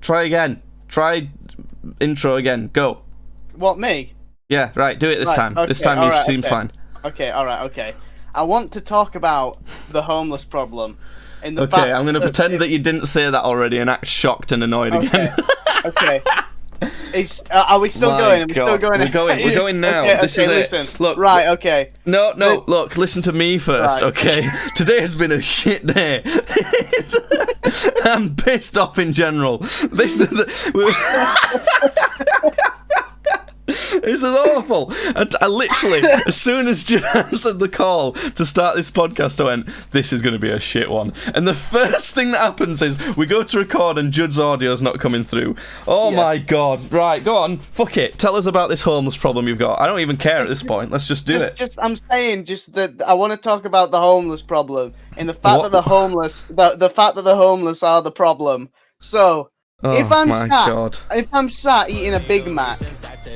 Try again. Try intro again. Go. What, me? Yeah, right. Do it this time. Okay, This time you seem fine. Okay, alright, okay. I want to talk about the homeless problem. I'm going to pretend that you didn't say that already and act shocked and annoyed again. Okay. Are we still going? Are we still going? We're going now. Okay, this okay, is listen. it. Look. Right, okay. No, look, listen to me first, Right. okay? Today has been a shit day. I'm pissed off in general. This is awful. I literally, as soon as Jim answered the call to start this podcast, I went, this is going to be a shit one. And the first thing that happens is we go to record and Judd's audio's not coming through. Oh my God. Right, go on. Fuck it. Tell us about this homeless problem you've got. I don't even care at this point. Let's just do it. I'm saying that I want to talk about the homeless problem and the fact that the homeless are the problem. So, if I'm sat eating a Big Mac,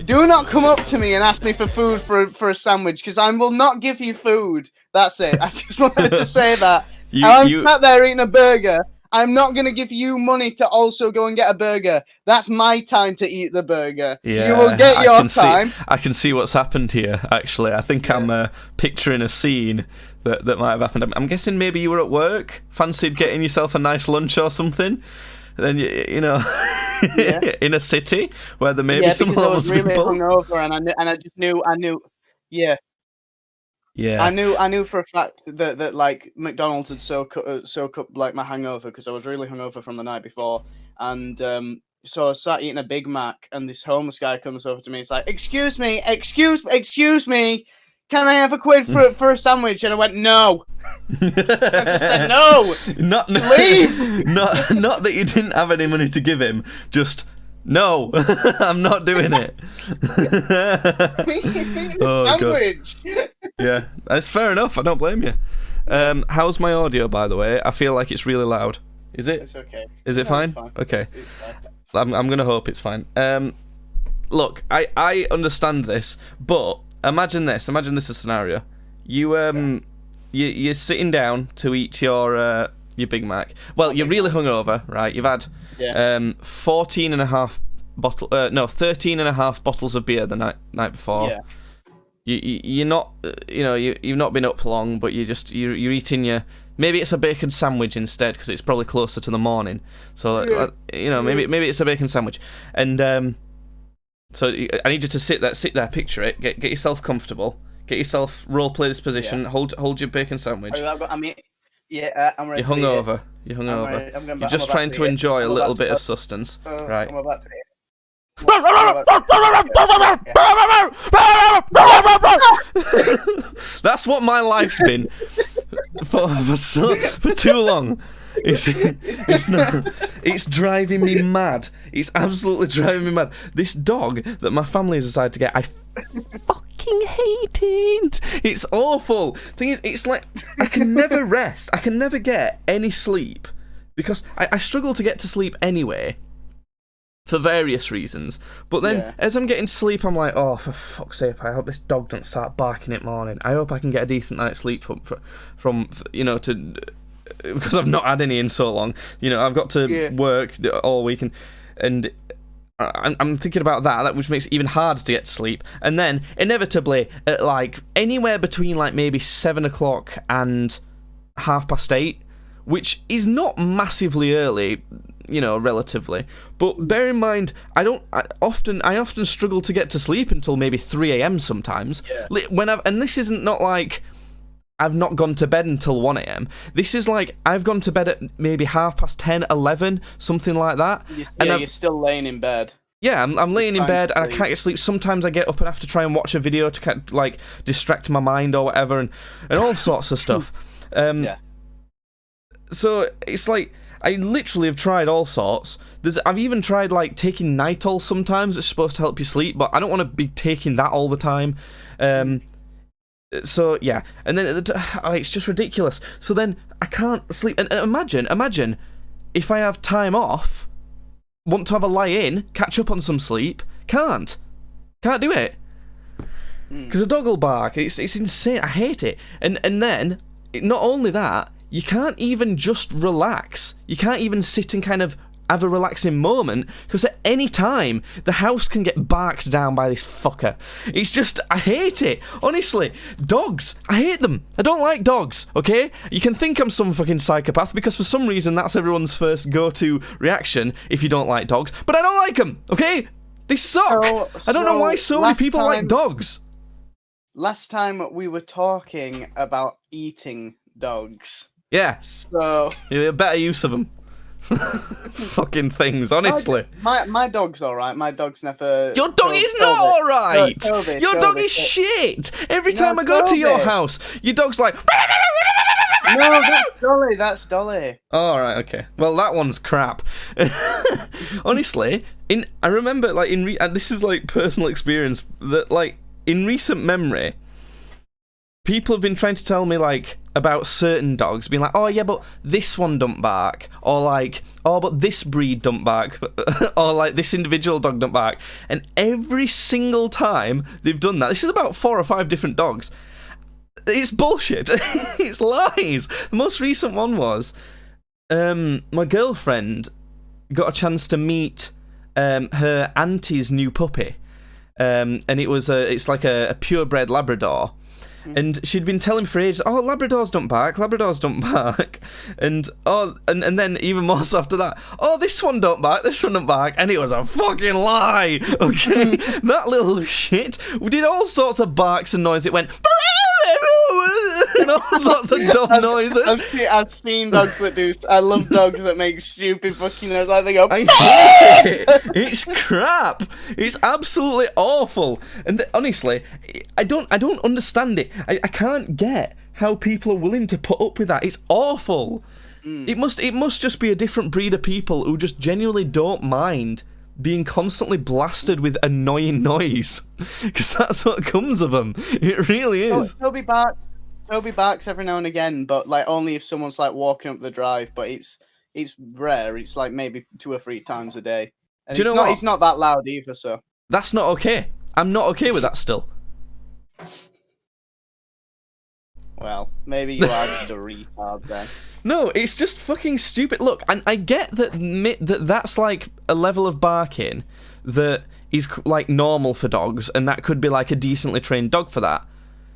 do not come up to me and ask me for food for a sandwich, because I will not give you food. That's it. I just wanted to say that. I'm sat there eating a burger. I'm not going to give you money to also go and get a burger. That's my time to eat the burger. Yeah, you will get your time. I can see what's happened here, actually. I think I'm picturing a scene that might have happened. I'm guessing maybe you were at work, fancied getting yourself a nice lunch or something. Then you know, in a city where there may be some homeless people. Yeah, because I was really hungover, and I just knew. Yeah. I knew for a fact that like McDonald's had soak up like my hangover, because I was really hungover from the night before, and so I was sat eating a Big Mac, and this homeless guy comes over to me. He's like, "Excuse me, can I have a quid for a sandwich?" And I went, "No." I just said no. Leave. Not that you didn't have any money to give him. Just no. I'm not doing it. Sandwich. God. Yeah, that's fair enough. I don't blame you. How's my audio, by the way? I feel like it's really loud. Is it? It's okay. Is it fine? It's fine? Okay. It's fine. I'm gonna hope it's fine. Look, I understand this, but imagine this as a scenario. You're sitting down to eat your Big Mac. Well, you're really hungover, right? You've had 13 and a half bottles of beer the night before. Yeah. You're not, you've not been up long, but you're eating your. Maybe it's a bacon sandwich instead, because it's probably closer to the morning. So maybe it's a bacon sandwich, and so I need you to sit there, picture it, get yourself comfortable, get yourself role play this position, hold your bacon sandwich. I'm ready. You're hungover. You're just trying to enjoy a little bit of sustenance, right? I'm about to That's what my life's been for too long. It's driving me mad. It's absolutely driving me mad. This dog that my family has decided to get, I fucking hate it. It's awful. Thing is, it's like I can never rest. I can never get any sleep, because I struggle to get to sleep anyway, for various reasons. But then, as I'm getting to sleep, I'm like, oh, for fuck's sake, I hope this dog don't start barking at morning. I hope I can get a decent night's sleep from because I've not had any in so long. I've got to work all week, and I'm thinking about that, which makes it even harder to get to sleep. And then, inevitably, at like anywhere between like maybe 7 o'clock and 8:30, which is not massively early, relatively. But bear in mind, I often struggle to get to sleep until maybe 3 a.m. sometimes. Yeah. And this isn't not like I've not gone to bed until 1 a.m. This is like I've gone to bed at maybe 10:30, 11, something like that. You're still laying in bed. Yeah, I'm laying in bed and I can't get sleep. Sometimes I get up and have to try and watch a video to kind of, like, distract my mind or whatever, and all sorts of stuff. So it's like I literally have tried all sorts. I've even tried like taking Nytol sometimes. It's supposed to help you sleep, but I don't want to be taking that all the time. So yeah, and then it's just ridiculous. So then I can't sleep. And imagine if I have time off, want to have a lie in, catch up on some sleep, can't do it because the dog will bark. It's insane. I hate it. And then not only that, you can't even just relax. You can't even sit and kind of have a relaxing moment, because at any time the house can get barked down by this fucker. It's just, I hate it. Honestly, dogs, I hate them. I don't like dogs, okay? You can think I'm some fucking psychopath, because for some reason that's everyone's first go-to reaction if you don't like dogs, but I don't like them, okay? They suck. I don't know why so many people like dogs. Last time we were talking about eating dogs. Yeah. So... a better use of them. Fucking things, honestly. My dog's alright. My dog's never... Your dog is not alright! Your dog is shit! Every time I go to your house, your dog's like... No, that's Dolly. That's Dolly. Oh, right, okay. Well, that one's crap. Honestly, I remember, like, and this is, like, personal experience, that, like, in recent memory, people have been trying to tell me, like, about certain dogs, being like, oh, yeah, but this one don't bark, or, like, oh, but this breed don't bark, or, like, this individual dog don't bark, and every single time they've done that, this is about 4 or 5 different dogs, it's bullshit. It's lies. The most recent one was my girlfriend got a chance to meet her auntie's new puppy, and it's like a purebred Labrador. And she'd been telling me for ages, oh, Labradors don't bark, Labradors don't bark. And then even more so after that, oh, this one don't bark, this one don't bark. And it was a fucking lie, okay? That little shit did all sorts of barks and noise. It went... and all sorts of dumb noises. I've seen dogs that do... I love dogs that make stupid fucking noises. Like they go... I hate it. It's crap. It's absolutely awful. And honestly, I don't understand it. I can't get how people are willing to put up with that. It's awful. It must just be a different breed of people who just genuinely don't mind being constantly blasted with annoying noise, because that's what comes of them. It really is. Toby barks every now and again, but like only if someone's like walking up the drive. But it's rare. It's like maybe 2 or 3 times a day. And do you know what? It's not that loud either. So that's not okay. I'm not okay with that still. Well, maybe you are just a retard then. No, it's just fucking stupid. Look, and I get that's like a level of barking that is like normal for dogs, and that could be like a decently trained dog for that.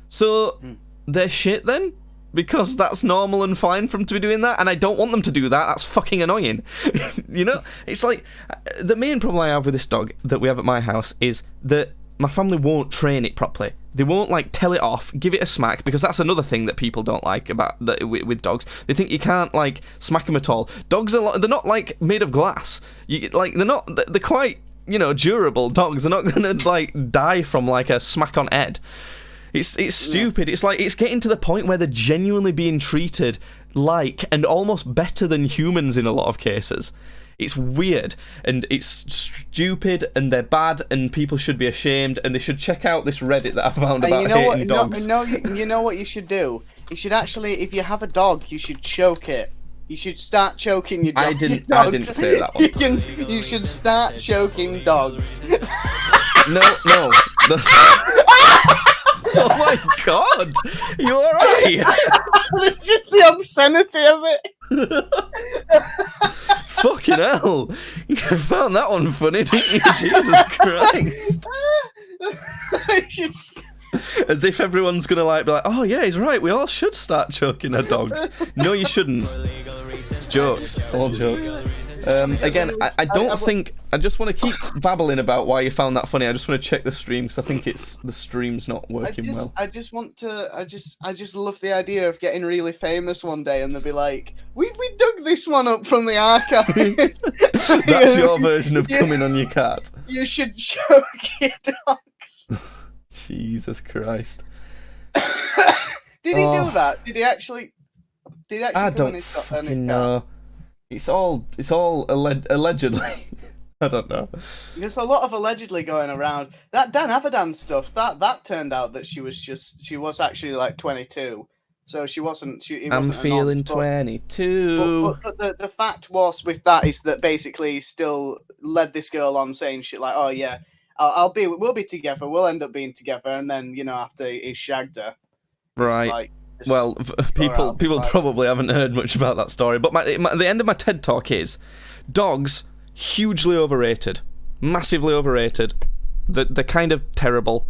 So they're shit then? Because that's normal and fine for them to be doing that, and I don't want them to do that. That's fucking annoying. You know? It's like, the main problem I have with this dog that we have at my house is that my family won't train it properly. They won't, like, tell it off, give it a smack, because that's another thing that people don't like about with dogs. They think you can't, like, smack them at all. Dogs are, they're not, like, made of glass. They're quite, you know, durable dogs. They're not gonna, like, die from, like, a smack on head. It's stupid. It's like, it's getting to the point where they're genuinely being treated like, and almost better than humans in a lot of cases. It's weird, and it's stupid, and they're bad, and people should be ashamed, and they should check out this Reddit that I found about hating dogs. You know what you should do? You should actually, if you have a dog, you should choke it. You should start choking your dog. I didn't say that one. You should start choking dogs. No. Oh my god! You alright? It's just the obscenity of it. Fucking hell! You found that one funny, didn't you? Jesus Christ! As if everyone's gonna like be like, oh yeah, he's right. We all should start choking our dogs. No, you shouldn't. It's jokes. It's all jokes. Again, I don't think. I just want to keep babbling about why you found that funny. I just want to check the stream because I think the stream's not working well. I just love the idea of getting really famous one day, and they'll be like, "We dug this one up from the archive." That's your version of coming on your cat. You should choke your dogs. Jesus Christ! Did he do that? Did he actually? I don't fucking know. It's all allegedly. I don't know. There's a lot of allegedly going around. That Dan Avidan stuff, that turned out that she was actually like 22. So she wasn't. I'm feeling 22. But the fact was with that is that basically he still led this girl on saying shit like, oh yeah, we'll be together, we'll end up being together, and then, you know, after he shagged her, right, Well, people probably haven't heard much about that story, but the end of my TED Talk is dogs hugely overrated, massively overrated. They're kind of terrible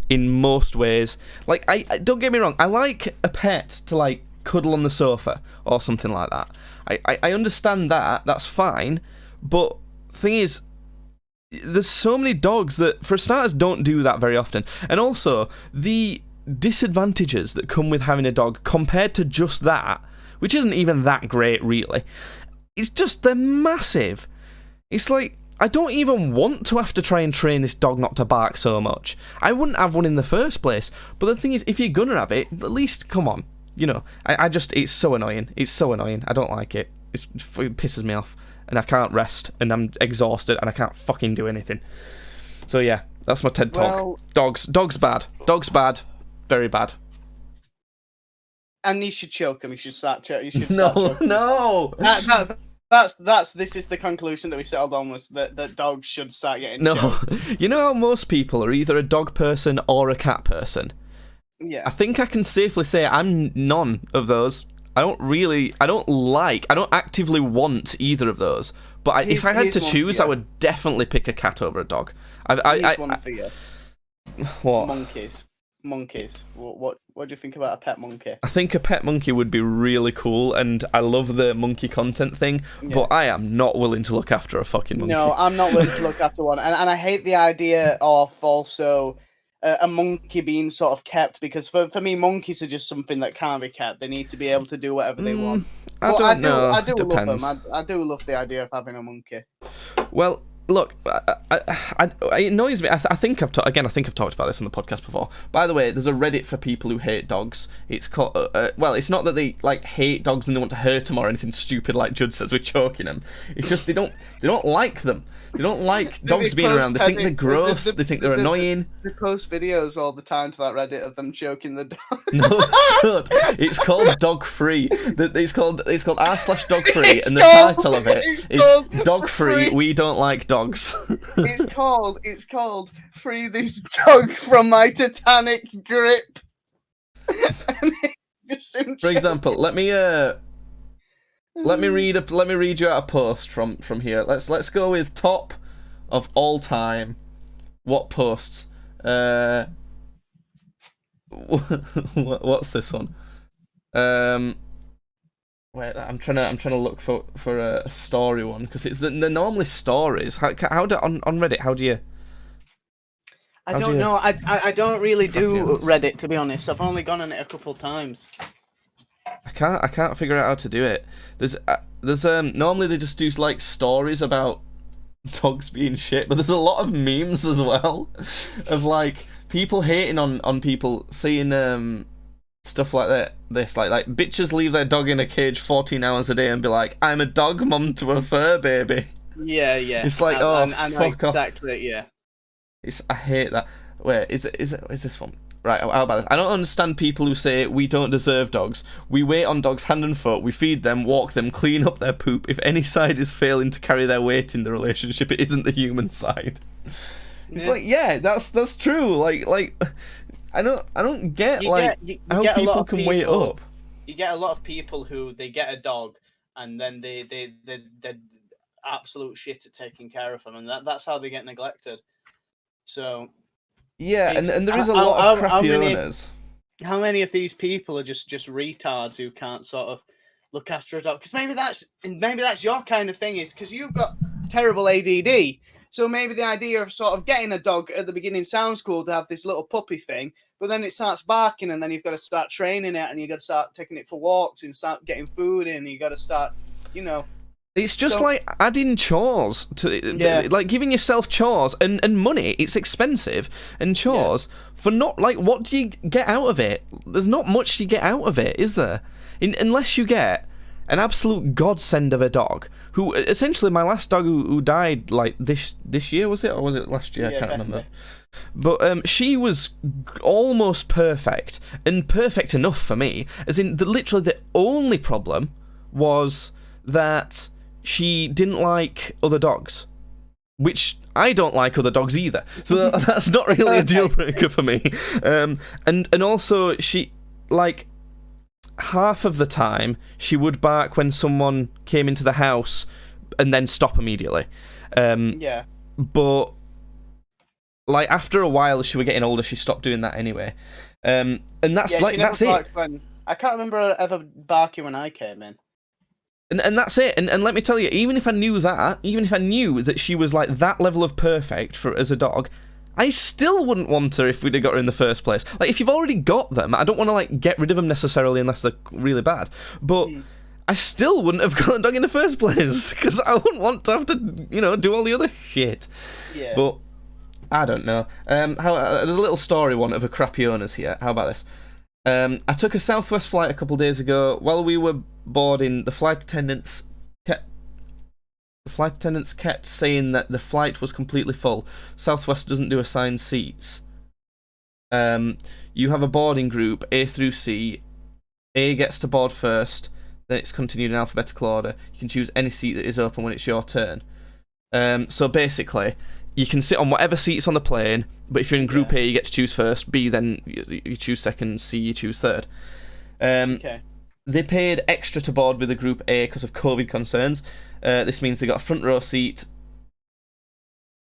in most ways. Like, I don't get me wrong, I like a pet to like cuddle on the sofa or something like that. I understand that, that's fine, but thing is, there's so many dogs that, for starters, don't do that very often, and also the disadvantages that come with having a dog compared to just that, which isn't even that great really, they're massive. It's like, I don't even want to have to try and train this dog not to bark so much. I wouldn't have one in the first place, but the thing is, if you're gonna have it, at least, come on, you know, it's so annoying, I don't like it, it pisses me off, and I can't rest, and I'm exhausted, and I can't fucking do anything. So yeah, that's my TED Talk. Dogs bad, very bad. And you should choke him. You should start choking. No. This is the conclusion that we settled on, was that dogs should start getting choked. You know how most people are either a dog person or a cat person? Yeah. I think I can safely say I'm none of those. I don't actively want either of those. But if I had to choose, I would definitely pick a cat over a dog. Here's one for you. What? Monkeys. What do you think about a pet monkey? I think a pet monkey would be really cool, and I love the monkey content thing, but I am not willing to look after a fucking monkey. No, I'm not willing to look after one, and I hate the idea of also a monkey being sort of kept, because for me, monkeys are just something that can't be kept. They need to be able to do whatever they want. I don't know. I do love them. I do love the idea of having a monkey. Well, look, it annoys me. I think I've talked about this on the podcast before. By the way, there's a Reddit for people who hate dogs. It's called, well, it's not that they like hate dogs and they want to hurt them or anything stupid like Judd says, we're choking them. It's just they don't like them. They don't like dogs being around. They think they're gross. They think they're annoying. They post videos all the time to that Reddit of them choking the dog. No, it's called Dog Free. It's called r/dog free, and the title of it is Dog Free. We don't like dogs. It's called Free This Dog from My Titanic Grip. For example, let me read you out a post from here. Let's go with top of all time. What posts? What's this one? Wait, I'm trying to look for a story one, because it's the normally stories. How do on Reddit? How do you? I don't know. I don't really do Reddit, to be honest. I've only gone on it a couple times. I can't figure out how to do it. There's normally they just do like stories about dogs being shit, but there's a lot of memes as well of like people hating on people seeing stuff like that. This like bitches leave their dog in a cage 14 hours a day and be like, I'm a dog mum to a fur baby. Yeah. It's like, fuck off. Exactly, yeah. I hate that. Wait, is this one? Right, how about this? I don't understand people who say we don't deserve dogs. We wait on dogs hand and foot, we feed them, walk them, clean up their poop. If any side is failing to carry their weight in the relationship, it isn't the human side. It's like, yeah, that's true. Like I don't get how people can weigh it up. You get a lot of people who they get a dog and then they're absolute shit at taking care of them, and that's how they get neglected. So yeah, and there is a lot of crappy owners. How many of these people are just retards who can't sort of look after a dog? Because maybe that's your kind of thing, is because you've got terrible ADD. So maybe the idea of sort of getting a dog at the beginning sounds cool to have this little puppy thing, but then it starts barking, and then you've got to start training it, and you've got to start taking it for walks and start getting food in, and you've got to start, you know. It's just like adding chores to like giving yourself chores and money. It's expensive, and chores for not, like, what do you get out of it? There's not much you get out of it, is there? Unless you get an absolute godsend of a dog. Who essentially, my last dog who died like this year, was it, or was it last year? I can't remember. But she was almost perfect, and perfect enough for me. As in, literally the only problem was that she didn't like other dogs, which I don't like other dogs either. So that's not really a deal breaker for me. And also she, like, half of the time she would bark when someone came into the house and then stop immediately. Yeah. But like after a while, as she was getting older, she stopped doing that anyway. And that's that's it. I can't remember her ever barking when I came in. And that's it. And let me tell you, even if I knew that she was like that level of perfect as a dog, I still wouldn't want her if we'd have got her in the first place. Like, if you've already got them, I don't want to like get rid of them necessarily unless they're really bad. But I still wouldn't have got a dog in the first place because I wouldn't want to have to, do all the other shit. Yeah. But I don't know. There's a little story one of a crappy owners here. How about this? I took a Southwest flight a couple of days ago. While we were boarding, the flight attendants kept saying that the flight was completely full. Southwest doesn't do assigned seats. You have a boarding group, A through C. A gets to board first, then it's continued in alphabetical order. You can choose any seat that is open when it's your turn. So basically, you can sit on whatever seats on the plane, but if you're in Group A, you get to choose first. B, then you choose second. C, you choose third. Okay. They paid extra to board with the Group A because of COVID concerns. This means they got a front row seat.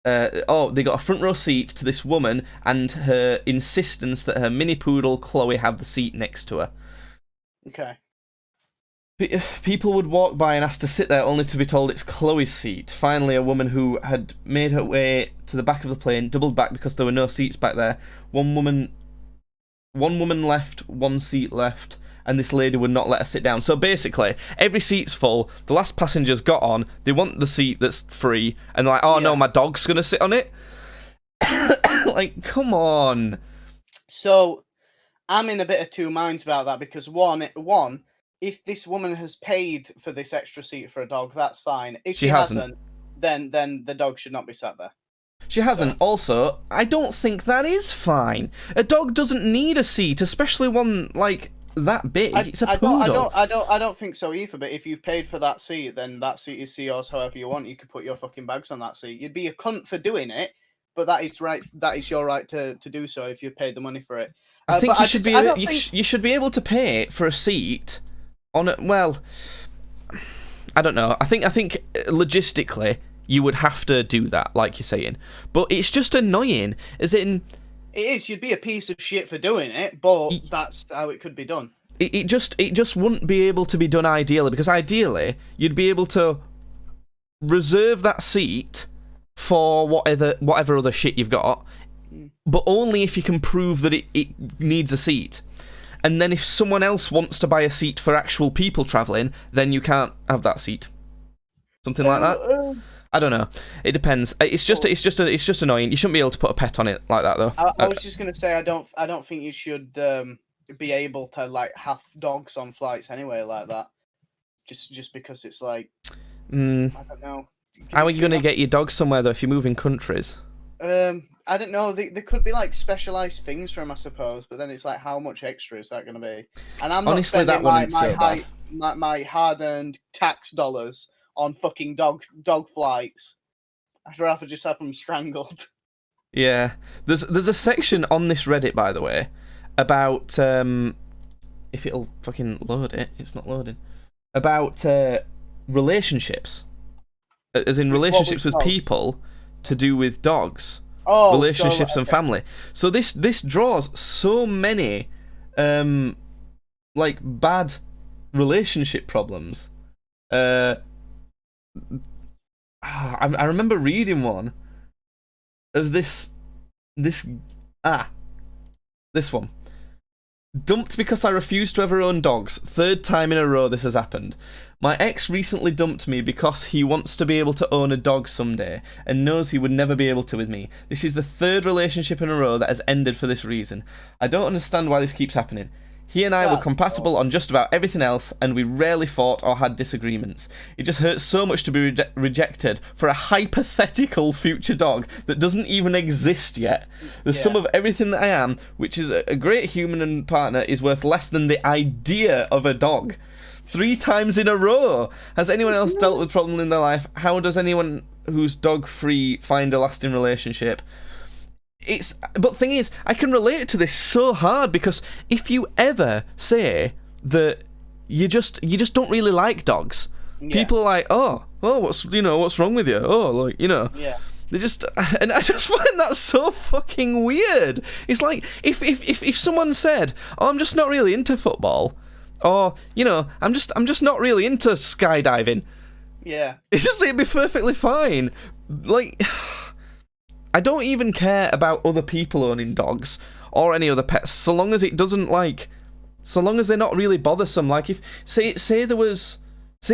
They got a front row seat to this woman and her insistence that her mini poodle Chloe have the seat next to her. Okay. People would walk by and ask to sit there only to be told it's Chloe's seat. Finally, a woman who had made her way to the back of the plane doubled back because there were no seats back there. One woman left, one seat left, and this lady would not let her sit down. So basically, every seat's full, the last passengers got on, they want the seat that's free, and they're like, oh no, my dog's gonna sit on it? Like, come on. So, I'm in a bit of two minds about that, because one, if this woman has paid for this extra seat for a dog, that's fine. If she hasn't, then the dog should not be sat there. She hasn't. So. Also, I don't think that is fine. A dog doesn't need a seat, especially one like that big. It's a poodle. I don't think so either. But if you've paid for that seat, then that seat is yours however you want. You can put your fucking bags on that seat. You'd be a cunt for doing it, but that is right. That is your right to do so if you've paid the money for it. I think you should be able to pay for a seat on it. Well, I don't know. I think logistically you would have to do that, like you're saying. But it's just annoying, as in... It is. You'd be a piece of shit for doing it, but that's how it could be done. It just wouldn't be able to be done ideally, because ideally you'd be able to reserve that seat for whatever other shit you've got, but only if you can prove that it needs a seat. And then if someone else wants to buy a seat for actual people travelling, then you can't have that seat. Something like that. I don't know. It depends. It's just annoying. You shouldn't be able to put a pet on it like that, though. I was just gonna say I don't think you should be able to like have dogs on flights anyway like that. Just because it's like I don't know. How are you gonna get your dog somewhere though if you're moving countries? I don't know. There could be like specialized things for him, I suppose. But then it's like, how much extra is that going to be? And I'm not spending my hard-earned tax dollars on fucking dog flights. I'd rather just have them strangled. Yeah, there's a section on this Reddit, by the way, about if it'll fucking load it. It's not loading. About relationships, as in relationships with people, to do with dogs. Relationships and family. So this draws so many like bad relationship problems. I remember reading one of this one. Dumped because I refused to ever own dogs. 3rd time in a row this has happened. My ex recently dumped me because he wants to be able to own a dog someday and knows he would never be able to with me. This is the 3rd relationship in a row that has ended for this reason. I don't understand why this keeps happening. He and I were compatible on just about everything else, and we rarely fought or had disagreements. It just hurts so much to be rejected for a hypothetical future dog that doesn't even exist yet. The sum of everything that I am, which is a great human and partner, is worth less than the idea of a dog. 3 times in a row! Has anyone else dealt with problems in their life? How does anyone who's dog-free find a lasting relationship? But the thing is, I can relate to this so hard, because if you ever say that you just don't really like dogs. Yeah. People are like, oh, what's wrong with you? Oh, like, Yeah. They just, and I just find that so fucking weird. It's like if someone said, oh, I'm just not really into football, or I'm just not really into skydiving. Yeah. It'd be perfectly fine. Like, I don't even care about other people owning dogs or any other pets, so long as it doesn't so long as they're not really bothersome. Like, if say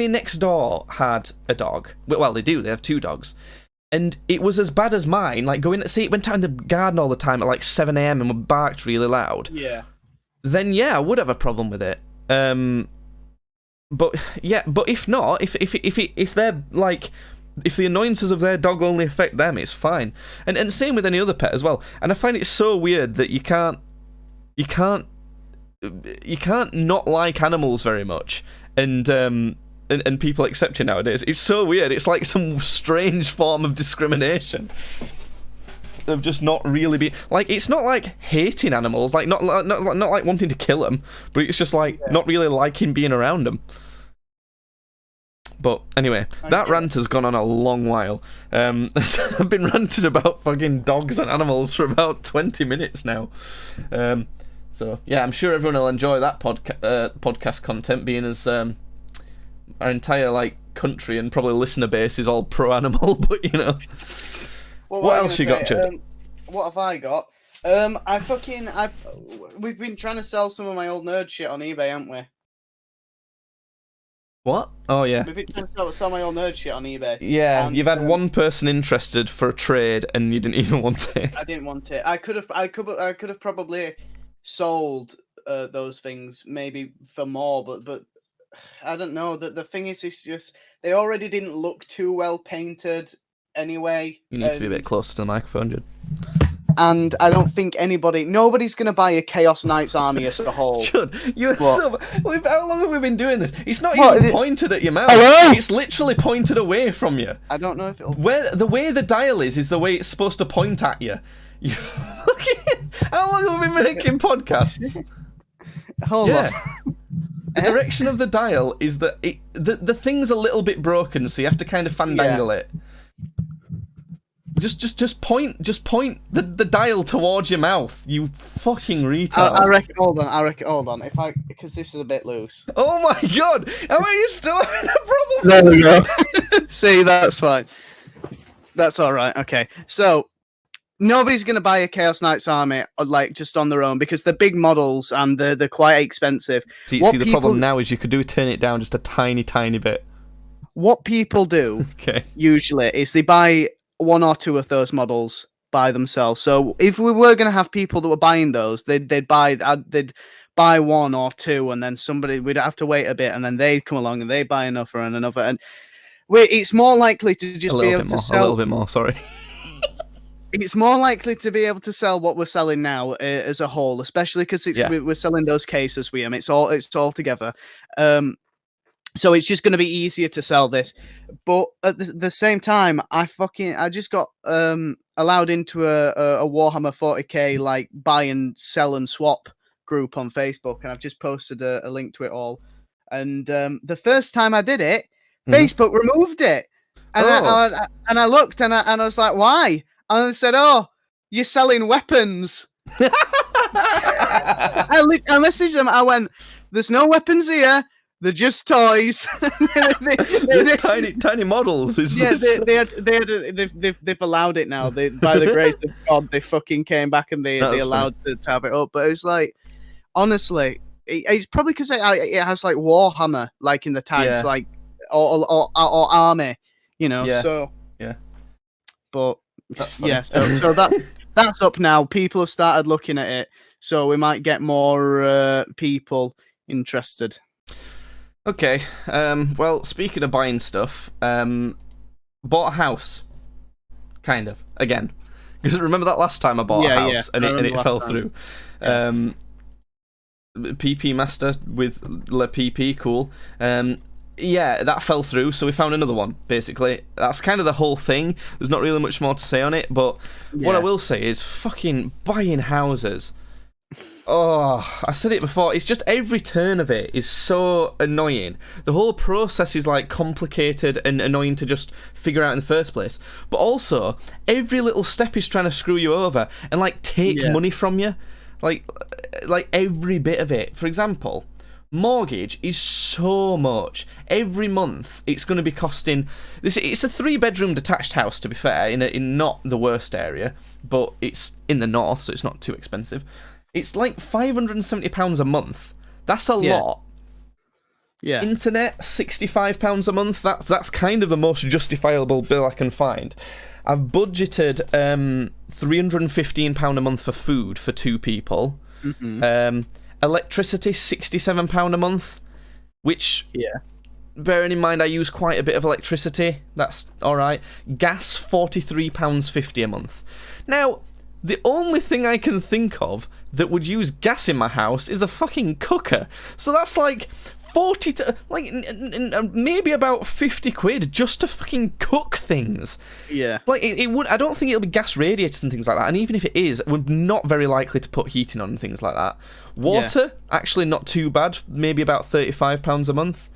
next door had a dog. Well, they have 2 dogs. And it was as bad as mine. Like, it went out in the garden all the time at like 7 a.m. and barked really loud. Yeah. Then I would have a problem with it. But if not, if they're like, if the annoyances of their dog only affect them, it's fine. And same with any other pet as well. And I find it so weird that you can't not like animals very much, and people accept it nowadays. It's so weird. It's like some strange form of discrimination. Of just not really be like, it's not like hating animals, like not like wanting to kill them, but it's just like not really liking being around them. But anyway, that rant has gone on a long while. I've been ranting about fucking dogs and animals for about 20 minutes now. So yeah, I'm sure everyone will enjoy that podcast content, being as our entire country and probably listener base is all pro animal. But Well, what else you got, Chud? What have I got? We've been trying to sell some of my old nerd shit on eBay, haven't we? What? Oh yeah. We've been trying to sell my old nerd shit on eBay. Yeah, you've had one person interested for a trade, and you didn't even want it. I didn't want it. I could have probably sold those things maybe for more, but I don't know. The thing is, it's just they already didn't look too well painted anyway. You need to be a bit closer to the microphone, Jude. And I don't think nobody's going to buy a Chaos Knights army as a whole. Judd, you're so... How long have we been doing this? It's not even pointed at your mouth. Hello? It's literally pointed away from you. I don't know if it'll... The way the dial is the way it's supposed to point at you. How long have we been making podcasts? Hold on. The direction of the dial is that the thing's a little bit broken, so you have to kind of fandangle it. Just point the dial towards your mouth, you fucking retard. I reckon. Hold on. Because this is a bit loose. Oh my god! How are you still having a problem? There we go. See, that's fine. That's all right. Okay, so nobody's gonna buy a Chaos Knights army just on their own because they're big models and they're quite expensive. See, the problem now is you could turn it down just a tiny bit. What people do usually is they buy 1 or 2 of those models by themselves. So if we were going to have people that were buying those, they'd buy 1 or 2, and then we'd have to wait a bit, and then they'd come along and they'd buy another and another. And it's more likely to just be able to sell a little bit more. Sorry. It's more likely to be able to sell what we're selling now as a whole, especially because we're selling those cases with them. It's all together. So it's just going to be easier to sell this. But at the same time, I just got allowed into a Warhammer 40k buy and sell and swap group on Facebook, and I've just posted a link to it all. And the first time I did it, Facebook removed it, and I looked and I was like, why? And they said, oh, you're selling weapons. I messaged them. I went, there's no weapons here. They're just toys. They're tiny models. They've allowed it now. By the grace of God, they fucking came back and they allowed to have it up. But it's like, honestly, it's probably because it has Warhammer in the tags, or army, So yeah. But so that's up now. People have started looking at it, so we might get more people interested. Okay, well, speaking of buying stuff, bought a house, kind of, again. Because remember that last time I bought a house and it fell through. PP Master with Le PP, cool. That fell through, so we found another one, basically. That's kind of the whole thing. There's not really much more to say on it, but what I will say is fucking buying houses. Oh, I said it before. It's just every turn of it is so annoying. The whole process is like complicated and annoying to just figure out in the first place. But also, every little step is trying to screw you over and like take money from you. Like every bit of it. For example, mortgage is so much. Every month, it's going to be costing. It's a 3-bedroom detached house, to be fair, in not the worst area, but it's in the north, so it's not too expensive. It's like £570 a month. That's a lot. Yeah. Internet, £65 a month. That's kind of the most justifiable bill I can find. I've budgeted £315 a month for food for 2 people. Mm-hmm. Electricity, £67 a month, which, bearing in mind I use quite a bit of electricity, that's alright. Gas, £43.50 a month. Now, the only thing I can think of that would use gas in my house is a fucking cooker. So that's like 40 to, like, maybe about 50 quid just to fucking cook things. Yeah. Like, it would, I don't think it'll be gas radiators and things like that. And even if it is, we're not very likely to put heating on and things like that. Water, actually not too bad. Maybe about £35 a month.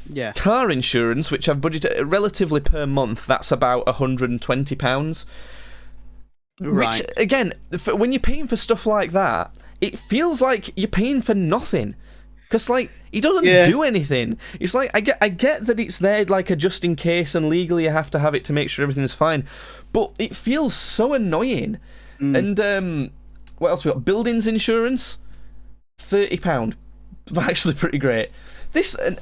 Yeah. Car insurance, which I've budgeted relatively per month, that's about £120. Right. Which, again, when you're paying for stuff like that, it feels like you're paying for nothing. Because, like, he doesn't do anything. It's like, I get that it's there, like, a just in case, and legally you have to have it to make sure everything's fine. But it feels so annoying. And, what else we got? Buildings insurance, £30. Actually pretty great. This, and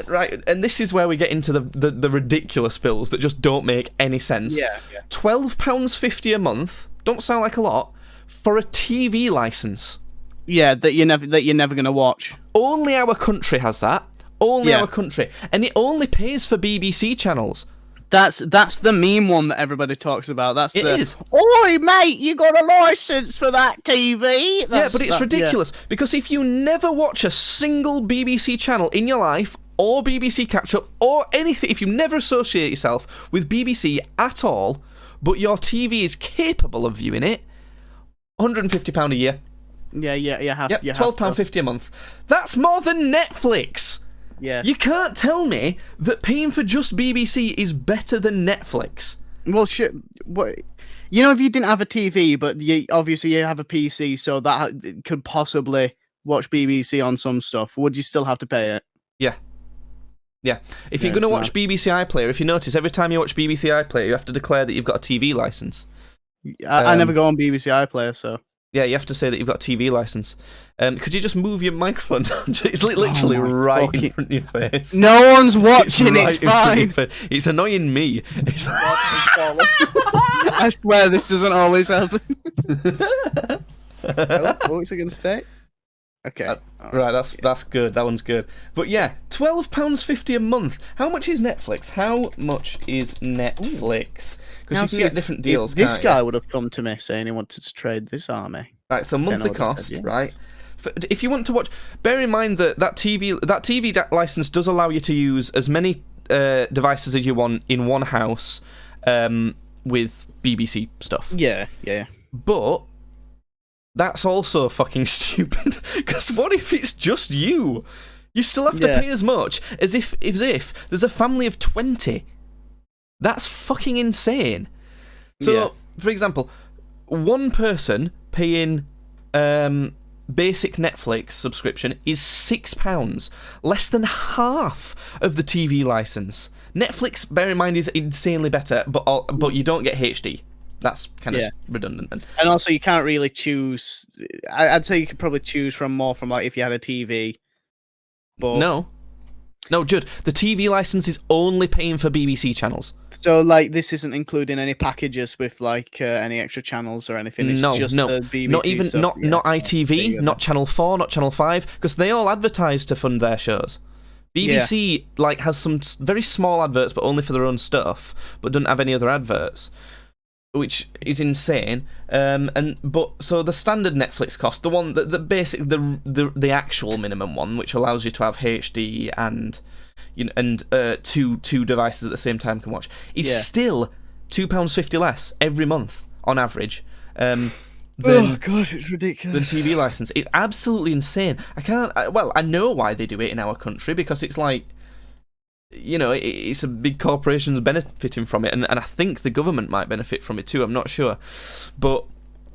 this is where we get into the ridiculous bills that just don't make any sense. Yeah. £12.50 a month, don't sound like a lot, for a TV licence. Yeah, that you're never gonna watch. Only our country has that. Only our country, and it only pays for BBC channels. That's the meme one that everybody talks about. It is. Oi, mate, you got a licence for that TV? But it's ridiculous because if you never watch a single BBC channel in your life, or BBC Catch Up, or anything, if you never associate yourself with BBC at all, but your TV is capable of viewing it, £150 a year. Yeah, you have. Yep, £12.50 a month. That's more than Netflix. Yeah. You can't tell me that paying for just BBC is better than Netflix. Well, shit. What? You know, if you didn't have a TV, but obviously you have a PC, so that could possibly watch BBC on some stuff, would you still have to pay it? Yeah. If you're going to watch BBC iPlayer, if you notice, every time you watch BBC iPlayer, you have to declare that you've got a TV licence. I never go on BBC iPlayer, so... Yeah, you have to say that you've got a TV licence. Could you just move your microphone down? It's literally right in front of your face. No one's watching, it's fine. It's annoying me. I swear this doesn't always happen. What was it going to say? Okay. Right, that's good. That one's good. But yeah, £12.50 a month. How much is Netflix? Because you can get different deals. This guy would have come to me saying he wanted to trade this army. Right, so monthly cost, right? If you want to watch, bear in mind that TV license does allow you to use as many devices as you want in one house with BBC stuff. Yeah. But that's also fucking stupid. Because what if it's just you? You still have to pay as much as if there's a family of 20. That's fucking insane. So, for example, one person paying basic Netflix subscription is £6, less than half of the TV license. Netflix, bear in mind, is insanely better, but you don't get HD. That's kind of redundant. And also, you can't really choose. I'd say you could probably choose from like if you had a TV. But No, Judd, the TV license is only paying for BBC channels. So, like, this isn't including any packages with, like, any extra channels or anything? It's just the BBC not even, stuff. not ITV, not Channel 4, not Channel 5, because they all advertise to fund their shows. BBC, like, has some very small adverts, but only for their own stuff, but doesn't have any other adverts, which is insane. So the standard Netflix cost, the one the basic the actual minimum one, which allows you to have HD and two devices at the same time can watch, is still £2.50 less every month on average. oh god, it's ridiculous. The TV license. It's absolutely insane. I know why they do it in our country, because it's like, you know, it's a big corporations benefiting from it, and I think the government might benefit from it too. I'm not sure, but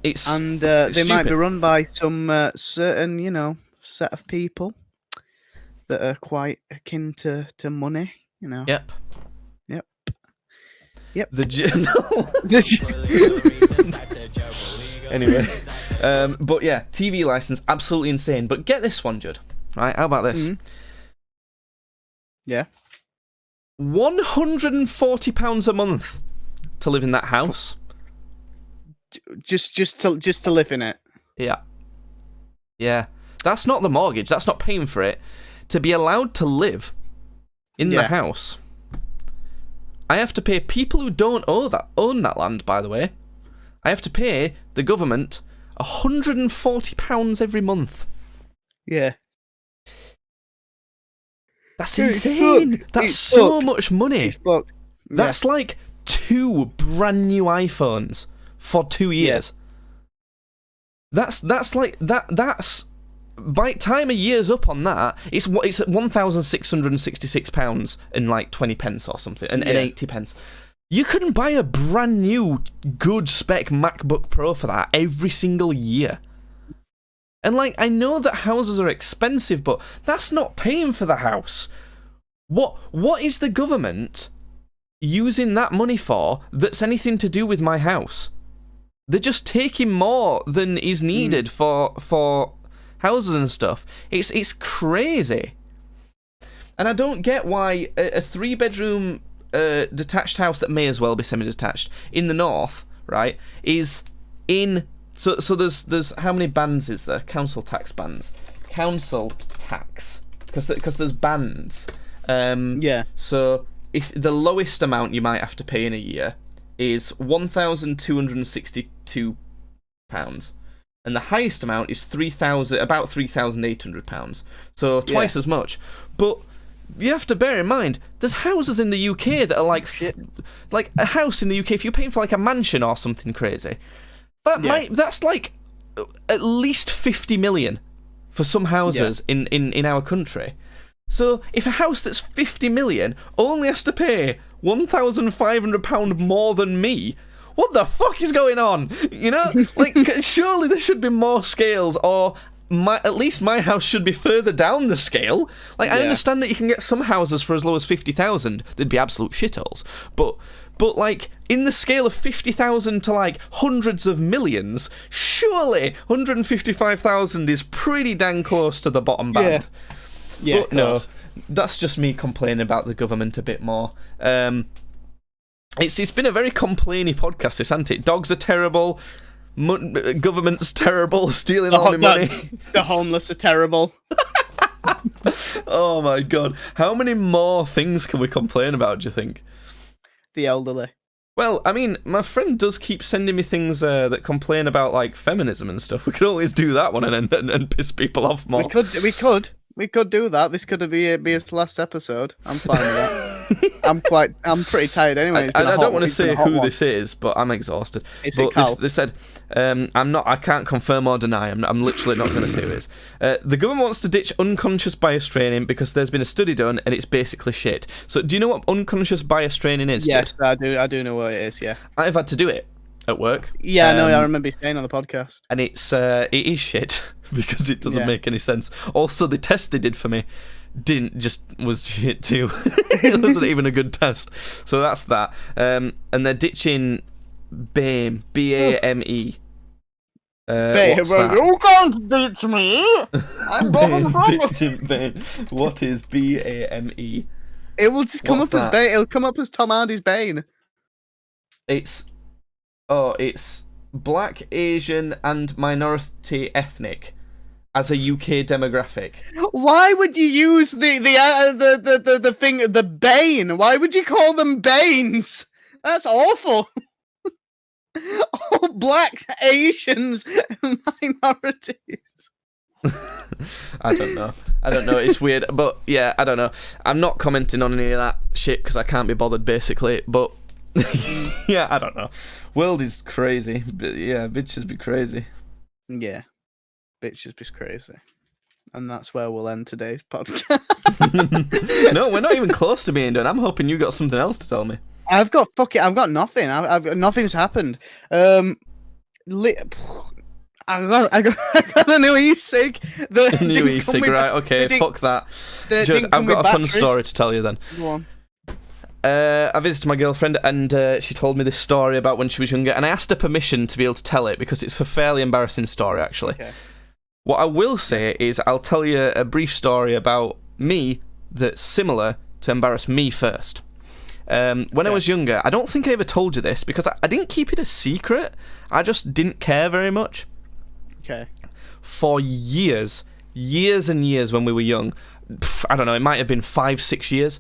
it's they might be run by some certain, you know, set of people that are quite akin to money, you know. Yep. Anyway, but yeah, TV license, absolutely insane. But get this one, Judd. Right? How about this? Mm-hmm. Yeah. £140 a month to live in that house. Just to live in it. Yeah. That's not the mortgage. That's not paying for it. To be allowed to live in the house, I have to pay people who don't own that land, by the way. I have to pay the government £140 every month. Yeah. That's insane. That's so much money. That's like 2 brand new iPhones for 2 years. Yeah. That's like that's by the time a year's up on that, it's at £1,666 and like 20 pence or something, and 80 pence. You can buy a brand new good spec MacBook Pro for that every single year. And like, I know that houses are expensive, but that's not paying for the house. What is the government using that money for that's anything to do with my house? They're just taking more than is needed for houses and stuff. It's crazy. And I don't get why a 3-bedroom detached house that may as well be semi-detached in the north, right, is in... So there's how many bands is there? Council tax bands. Council tax. Because there's bands. So if the lowest amount you might have to pay in a year is £1,262, and the highest amount is about £3,800. So twice as much. But you have to bear in mind, there's houses in the UK that are like a house in the UK. If you're paying for like a mansion or something crazy, that's like at least 50 million for some houses in our country. So if a house that's 50 million only has to pay £1,500 more than me, what the fuck is going on? You know, like, surely there should be more scales, or at least my house should be further down the scale. Like, I understand that you can get some houses for as low as 50,000. They'd be absolute shitholes. But like, in the scale of 50,000 to like hundreds of millions, surely 155,000 is pretty dang close to the bottom band. Yeah, but no, that's just me complaining about the government a bit more. It's been a very complainy podcast, this, hasn't it? Dogs are terrible, government's terrible, stealing all my money. The homeless are terrible. Oh my god. How many more things can we complain about, do you think? The elderly. Well, I mean, my friend does keep sending me things that complain about, like, feminism and stuff. We could always do that one and piss people off more. We could do that. This could be his last episode. I'm fine with that. I'm pretty tired anyway. I don't want to say who this is, but I'm exhausted. They said, I can't confirm or deny. I'm literally not going to say who it is. The government wants to ditch unconscious bias training because there's been a study done and it's basically shit. So do you know what unconscious bias training is? Yes, I do know what it is, yeah. I've had to do it at work. Yeah, no, I remember you saying on the podcast. And it is shit because it doesn't make any sense. Also, the test they did for me was shit too. It wasn't even a good test. So that's that. And they're ditching BAME, B-A-M-E. What's that? You can't ditch me. I'm ditching BAME. What is B-A-M-E? It will just come up as Bane. It'll come up as Tom Hardy's Bane. It's Black, Asian, and minority ethnic as a UK demographic. Why would you use the thing, the Bane? Why would you call them Banes? That's awful. All blacks, Asians, and minorities. I don't know. It's weird, but yeah, I don't know. I'm not commenting on any of that shit because I can't be bothered, basically. But yeah, I don't know. World is crazy. But yeah, bitches be crazy. Yeah. Bitches be crazy. And that's where we'll end today's podcast. No, we're not even close to being done. I'm hoping you got something else to tell me. I've got nothing. I've got nothing's happened. I got a new e-cig. New e-cig, right? Okay, fuck that. Judd, I've got a fun story to tell you then. Go on. I visited my girlfriend and she told me this story about when she was younger, and I asked her permission to be able to tell it because it's a fairly embarrassing story, actually. Okay. What I will say is I'll tell you a brief story about me that's similar to embarrass me first. When I was younger, I don't think I ever told you this because I didn't keep it a secret. I just didn't care very much. Okay. For years and years when we were young, I don't know, it might have been 5-6 years,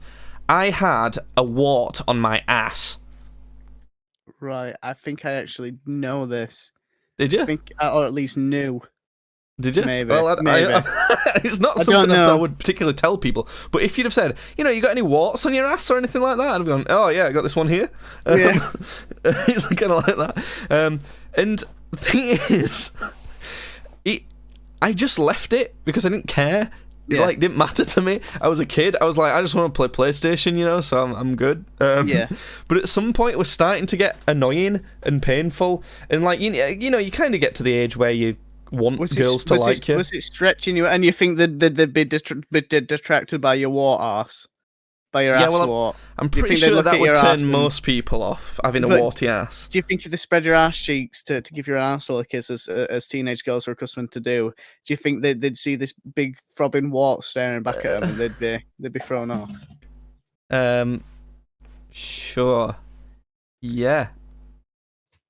I had a wart on my ass. Right, I think I actually know this. Did you? Or at least knew. Did you? Maybe. Well, maybe. It's not something that I would particularly tell people. But if you'd have said, you got any warts on your ass or anything like that, I'd have gone, oh yeah, I got this one here. Yeah. It's kind of like that. And the thing is, I just left it because I didn't care. It didn't matter to me. I was a kid. I was like, I just want to play PlayStation, so I'm good. Yeah. But at some point, it was starting to get annoying and painful, and you kind of get to the age where you want girls to like you. Was it stretching you, and you think that they'd be distracted by your wart arse? By your ass wart? I'm pretty sure that would turn most people off, having a warty ass. Do you think if they spread your ass cheeks to give your arsehole a kiss, as teenage girls are accustomed to do you think they'd see this big throbbing wart staring back at them and they'd be thrown off? Sure. Yeah.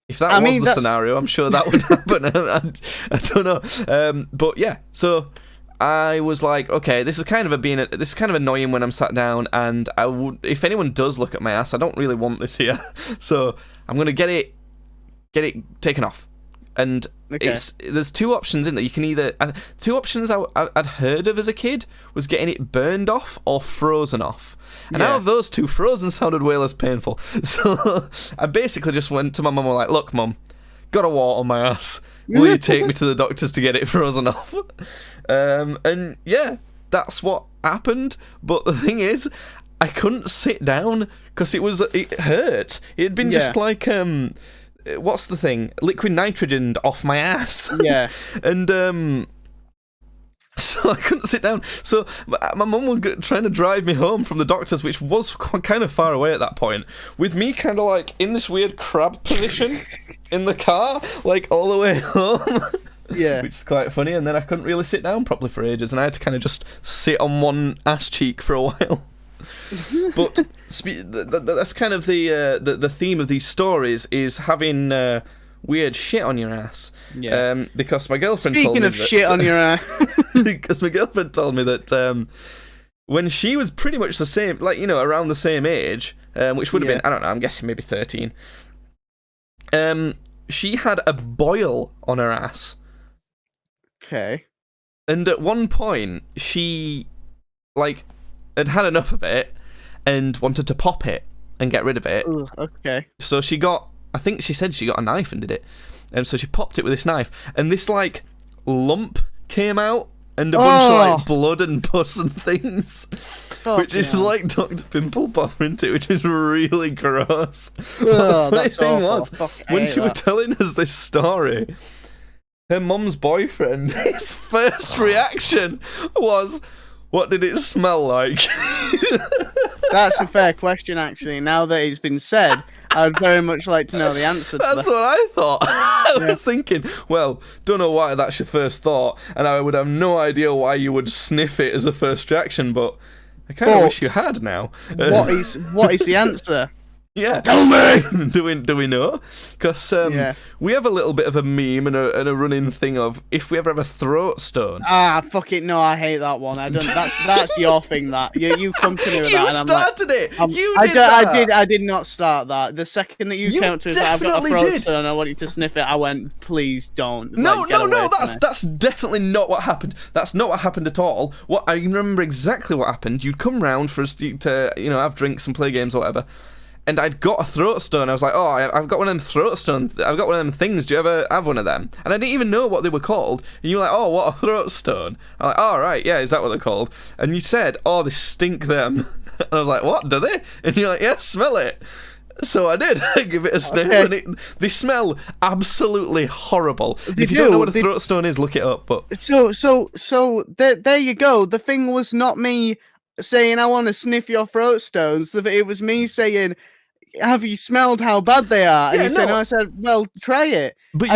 If that was the scenario, I'm sure that would happen. I don't know. But yeah, so I was like, okay, this is kind of annoying when I'm sat down, and if anyone does look at my ass, I don't really want this here. So I'm gonna get it taken off. And there's two options in there. You can either two options I'd heard of as a kid was getting it burned off or frozen off. And out of those two, frozen sounded way less painful. So I basically just went to my mum and was like, look, Mum, got a wart on my ass. Will you take me to the doctors to get it frozen off? And yeah, that's what happened. But the thing is, I couldn't sit down because it hurt. It had been just like what's the thing? Liquid nitrogen off my ass. Yeah. And so I couldn't sit down. So my mum was trying to drive me home from the doctor's, which was kind of far away at that point, with me kind of like in this weird crab position in the car, like all the way home. Yeah. Which is quite funny. And then I couldn't really sit down properly for ages, and I had to kind of just sit on one ass cheek for a while. But that's kind of the theme of these stories, is having weird shit on your ass. Yeah. Because my girlfriend told me shit on your ass. Because my girlfriend told me that when she was pretty much the same, around the same age, which would have been, I don't know, I'm guessing maybe 13. She had a boil on her ass. Okay. And at one point, she had had enough of it and wanted to pop it and get rid of it. Ooh, okay. So I think she said she got a knife and did it. And so she popped it with this knife, and this lump came out, and a bunch of blood and pus and things, which is like Dr. Pimple Popper, isn't it? Which is really gross. Oh, the thing was, when she was telling us this story, her mum's boyfriend, his first reaction was, what did it smell like? That's a fair question, actually. Now that it's been said, I'd very much like to know the answer to that. That's what I thought. I was thinking, well, don't know why that's your first thought, and I would have no idea why you would sniff it as a first reaction, but I kind of wish you had now. What is the answer? Yeah. Tell me! Do we know? Because we have a little bit of a meme and a running thing of, if we ever have a throat stone. Ah, fuck it, no, I hate that one. I don't. That's your thing. That you come to me with that. You started it. You did that. I did not start that. The second that you came to me, I've got a throat stone. I want you to sniff it. I went, please don't. No. That's definitely not what happened. That's not what happened at all. What I remember exactly what happened. You'd come round for us to have drinks and play games or whatever. and I'd got a throat stone. I was like, oh, I've got one of them throat stones. I've got one of them things. Do you ever have one of them? And I didn't even know what they were called. And you were like, oh, what, a throat stone? I'm like, oh, right, yeah, is that what they're called? And you said, oh, they stink them. And I was like, what, do they? And you're like, yeah, smell it. So I did. I give it a sniff, and they smell absolutely horrible. If you don't know what a throat stone is, look it up. But so there you go. The thing was not me saying I want to sniff your throat stones. It was me saying, have you smelled how bad they are? And you said, no. I said, well, try it. But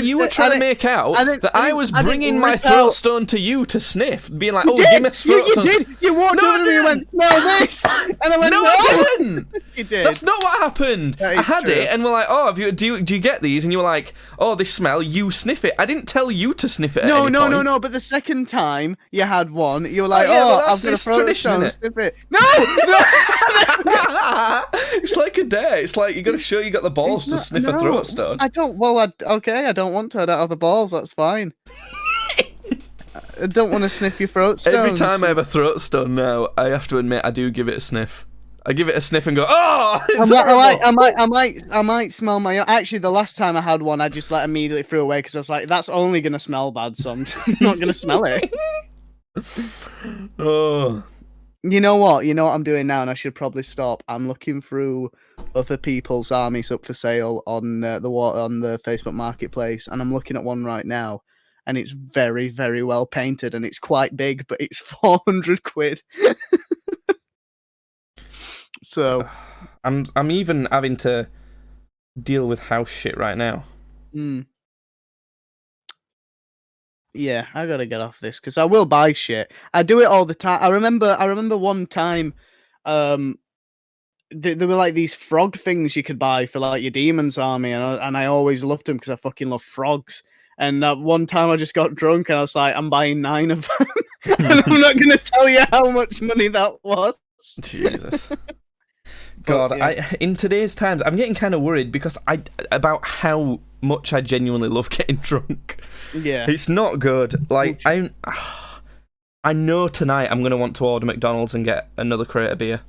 you were trying to make out that I was bringing my throat stone to you to sniff, being like, oh, give me a throat stone. You did. You walked over to me and went, smell this. And I went, no, I didn't. You did. That's not what happened. I had it, and we're like, oh, do you get these? And you were like, oh, they smell. You sniff it. I didn't tell you to sniff it. No. But the second time you had one, you were like, I've got a throat stone. Sniff it. No. It's like a dare. It's like you got to show you got the balls to sniff a throat stone. I don't. Well, okay. I don't want to. I don't have the balls. That's fine. I don't want to sniff your throat stones. Every time I have a throat stone now, I have to admit I do give it a sniff. I give it a sniff and go, oh! I might smell my own. Actually, the last time I had one, I just like immediately threw away because I was like, that's only gonna smell bad, so I'm not gonna smell it. Oh. You know what? You know what I'm doing now, and I should probably stop. I'm looking through other people's armies up for sale on the Facebook Marketplace, and I'm looking at one right now, and it's very, very well painted, and it's quite big, but it's 400 quid. So, I'm even having to deal with house shit right now. Yeah, I gotta get off this because I will buy shit. I do it all the time. I remember one time, there were like these frog things you could buy for like your demon's army, and I always loved them because I fucking love frogs. And one time I just got drunk and I was like, I'm buying 9 of them, and I'm not gonna tell you how much money that was. Jesus. God, yeah. In today's times, I'm getting kind of worried because about how much I genuinely love getting drunk. Yeah, it's not good. Like I know tonight I'm gonna want to order McDonald's and get another crate of beer.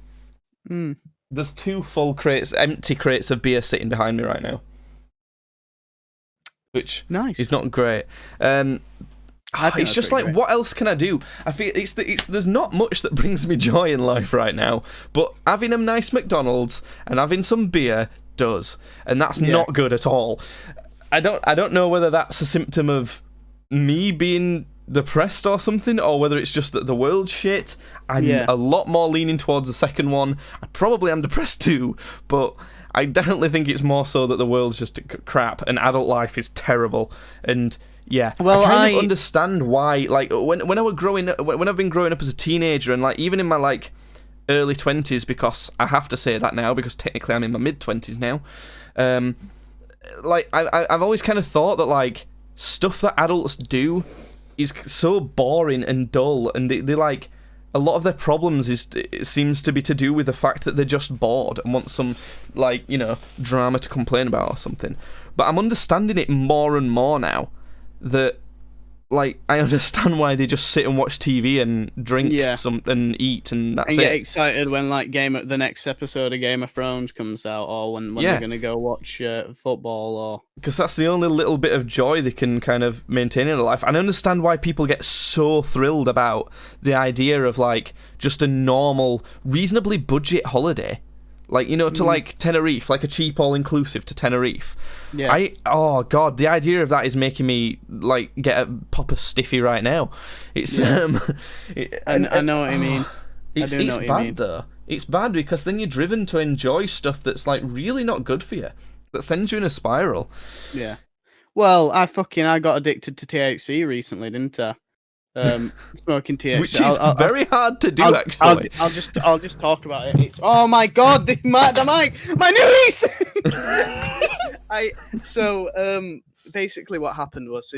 There's 2 full crates, empty crates of beer sitting behind me right now, which is not great. It's just like, what else can I do? I feel there's not much that brings me joy in life right now, but having a nice McDonald's and having some beer does, and that's not good at all. I don't know whether that's a symptom of me being depressed or something, or whether it's just that the world's shit. I'm a lot more leaning towards the second one. I probably am depressed too, but I definitely think it's more so that the world's just crap and adult life is terrible. And yeah, well, I kind of understand why. Like when I've been growing up as a teenager, and like even in my like early 20s, because I have to say that now because technically I'm in my mid 20s now. Like I've always kind of thought that like stuff that adults do is so boring and dull, and they like a lot of their problems it seems to be to do with the fact that they're just bored and want some like drama to complain about or something. But I'm understanding it more and more now. That like I understand why they just sit and watch TV and drink and eat and that's it. And get excited when like the next episode of Game of Thrones comes out, or when they're gonna go watch football, or because that's the only little bit of joy they can kind of maintain in their life. And I understand why people get so thrilled about the idea of like just a normal, reasonably budget holiday. Like, to like Tenerife, like a cheap all-inclusive to Tenerife. Yeah. Oh god, the idea of that is making me like pop a stiffy right now. It's I know what I mean. It's bad though. It's bad because then you're driven to enjoy stuff that's like really not good for you. That sends you in a spiral. Yeah. Well, I got addicted to THC recently, didn't I? Smoking THC, which is very hard to do. Actually, I'll just talk about it. It's, oh my god, the mic, my new basically what happened was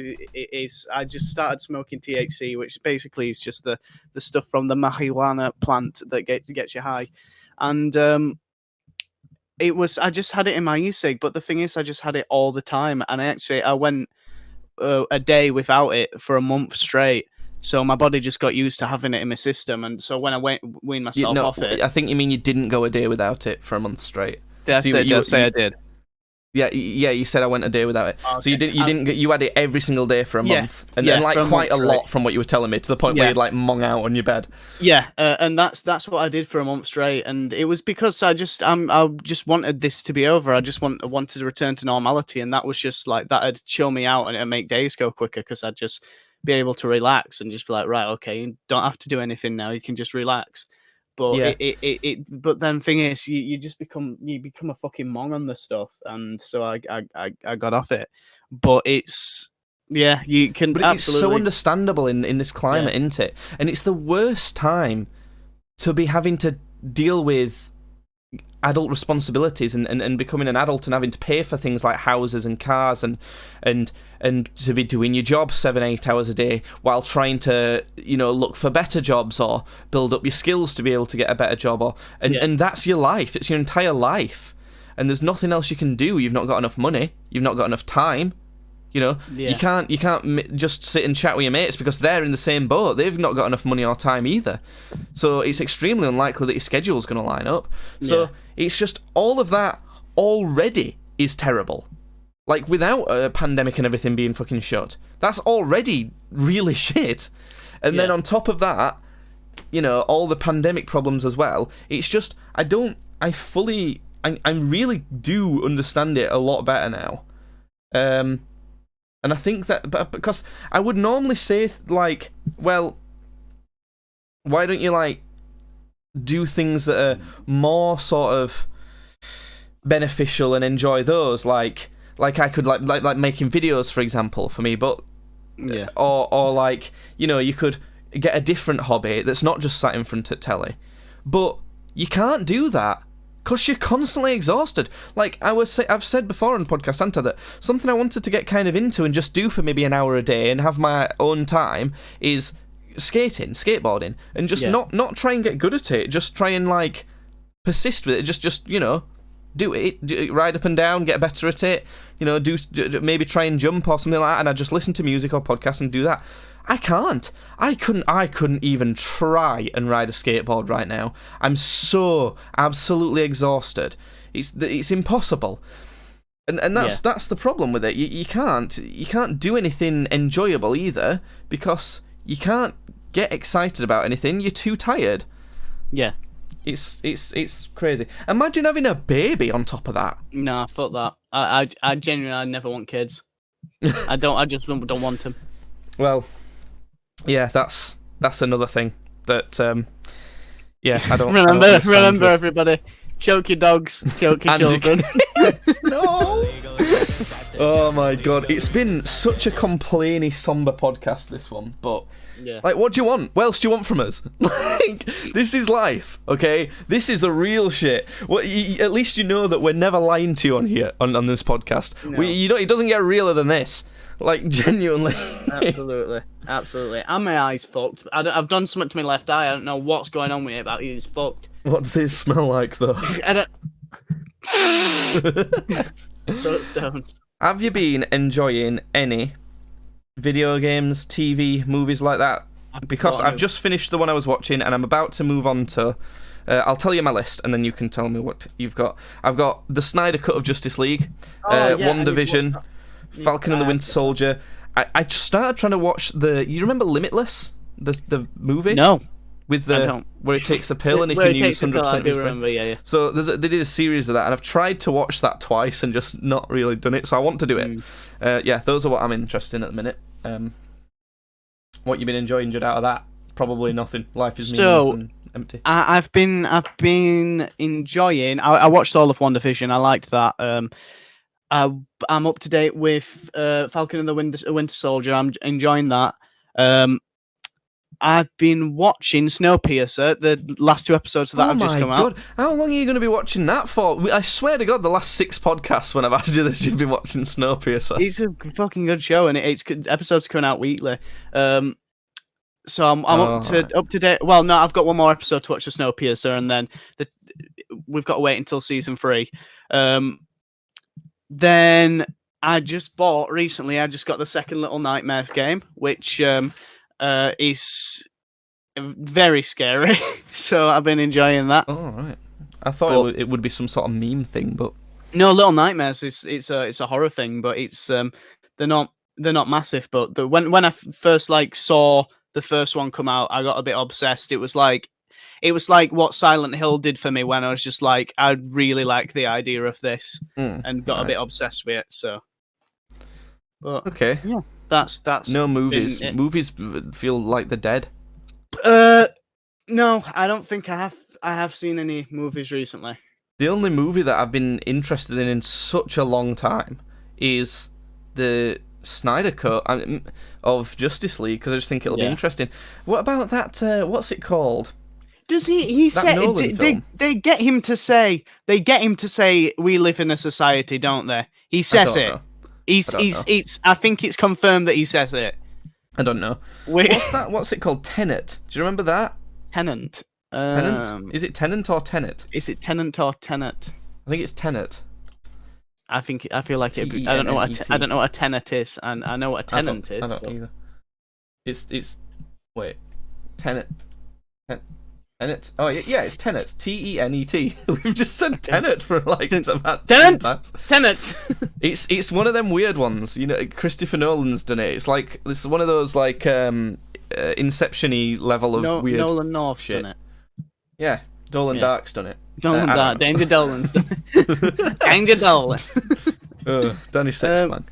I just started smoking THC, which basically is just the stuff from the marijuana plant that gets you high, and I just had it in my e-cig, but the thing is I just had it all the time, and I went a day without it for a month straight. So my body just got used to having it in my system, and so when I weaned myself off it... I think you mean you didn't go a day without it for a month straight. I did. Yeah, you said I went a day without it. Okay. So you had it every single day for a month, and like quite a lot from what you were telling me, to the point where you'd like mong out on your bed. Yeah, and that's what I did for a month straight, and it was because I just wanted this to be over. I just wanted to return to normality, and that was just like that'd chill me out and it'd make days go quicker because I'd just be able to relax and just be like, right, okay, you don't have to do anything now. You can just relax. But but then thing is, you just become a fucking mong on this stuff, and so I got off it. But it's you can. But absolutely... it's so understandable in this climate, isn't it? And it's the worst time to be having to deal with adult responsibilities and becoming an adult and having to pay for things like houses and cars and to be doing your job 7-8 hours a day while trying to look for better jobs or build up your skills to be able to get a better job and that's your life. It's your entire life, and there's nothing else you can do. You've not got enough money, you've not got enough time. You can't just sit and chat with your mates because they're in the same boat. They've not got enough money or time either. So it's extremely unlikely that your schedule's going to line up. So it's just all of that already is terrible. Like, without a pandemic and everything being fucking shut, that's already really shit. And then on top of that, all the pandemic problems as well. It's just, I really do understand it a lot better now. And I think that, because I would normally say, like, well, why don't you, like, do things that are more sort of beneficial and enjoy those, like I could, like making videos, for example, for me, but, or like, you could get a different hobby that's not just sat in front of telly, but you can't do that. Because you're constantly exhausted. Like, I've said before on Podcast Santa that something I wanted to get kind of into and just do for maybe an hour a day and have my own time is skateboarding, and just not try and get good at it. Just try and, like, persist with it. Just do it, ride up and down, get better at it. Do maybe try and jump or something like that. And I just listen to music or podcasts and do that. I can't. I couldn't even try and ride a skateboard right now. I'm so absolutely exhausted. It's impossible. And that's the problem with it. You can't do anything enjoyable either, because you can't get excited about anything. You're too tired. Yeah. It's crazy. Imagine having a baby on top of that. Nah, fuck that. I genuinely never want kids. I just don't want them. Well, yeah, that's another thing that I don't remember everybody. Choke your dogs, choke your children. No. Oh my god, it's been such a complainy, somber podcast, this one, but like, what do you want? What else do you want from us? Like, this is life, okay? This is a real shit. Well, at least you know that we're never lying to you on here, on this podcast. No. It doesn't get realer than this. Like, genuinely. Absolutely. And my eye's fucked. I've done something to my left eye. I don't know what's going on with it, but it's fucked. What does it smell like, though? I don't... Stones. Have you been enjoying any video games, TV, movies like that? Because I've just finished the one I was watching, and I'm about to move on to... I'll tell you my list, and then you can tell me what you've got. I've got the Snyder Cut of Justice League, WandaVision, Falcon and the Winter Soldier. I started trying to watch you remember Limitless, the movie? No. With where it takes the pill and it can use 100% of his brain. Yeah. So they did a series of that, and I've tried to watch that twice and just not really done it. So I want to do it. Those are what I'm interested in at the minute. What you been enjoying, Judd, out of that? Probably nothing. Life is meaningless and empty. I've been enjoying. I watched all of WandaVision. I liked that. I'm up to date with Falcon and the Winter Soldier. I'm enjoying that. I've been watching Snowpiercer. The last 2 episodes of that have just come out. How long are you going to be watching that for? I swear to God, the last 6 podcasts when I've asked you this, you've been watching Snowpiercer. It's a fucking good show, and it's episodes coming out weekly. So I'm up to date. Well, no, I've got one more episode to watch the Snowpiercer, and then we've got to wait until season 3. Then I just got the second Little Nightmares game, which is very scary. So I've been enjoying that. Oh, right. I thought it would be some sort of meme thing, but no, Little Nightmares it's a horror thing, but it's they're not massive. But when I first like saw the first one come out, I got a bit obsessed. It was like what Silent Hill did for me when I was just like, I really like the idea of this, and got a bit obsessed with it. So, but okay, yeah, that's no movies. Movies feel like they're dead. No, I don't think I have seen any movies recently. The only movie that I've been interested in such a long time is the Snyder Cut of Justice League, because I just think it'll be interesting. What about that? What's it called? Does he that say they get him to say we live in a society, don't they? He says it. I think it's confirmed that he says it. I don't know. What's that? What's it called? Tenet. Do you remember that? Tenant. Tenant? Is it Tenant or Tenet? Is it Tenant or Tenet? I think it's Tenet. I feel like it. I don't know what a tenet is, and I know what a tenant is. I don't either. It's wait, Tenet. Tenet. Oh yeah, it's Tenet. Tenet. We've just said Tenet for like about Tenet. times. Tenet. It's one of them weird ones. You know, Christopher Nolan's done it. It's like this is one of those like Inception-y level of weird. Nolan North's shit. done it. Yeah, Dolan Dark's done it. Dolan Dark. Danger Dolan's done it. Danger Dolan. Danny Sexman.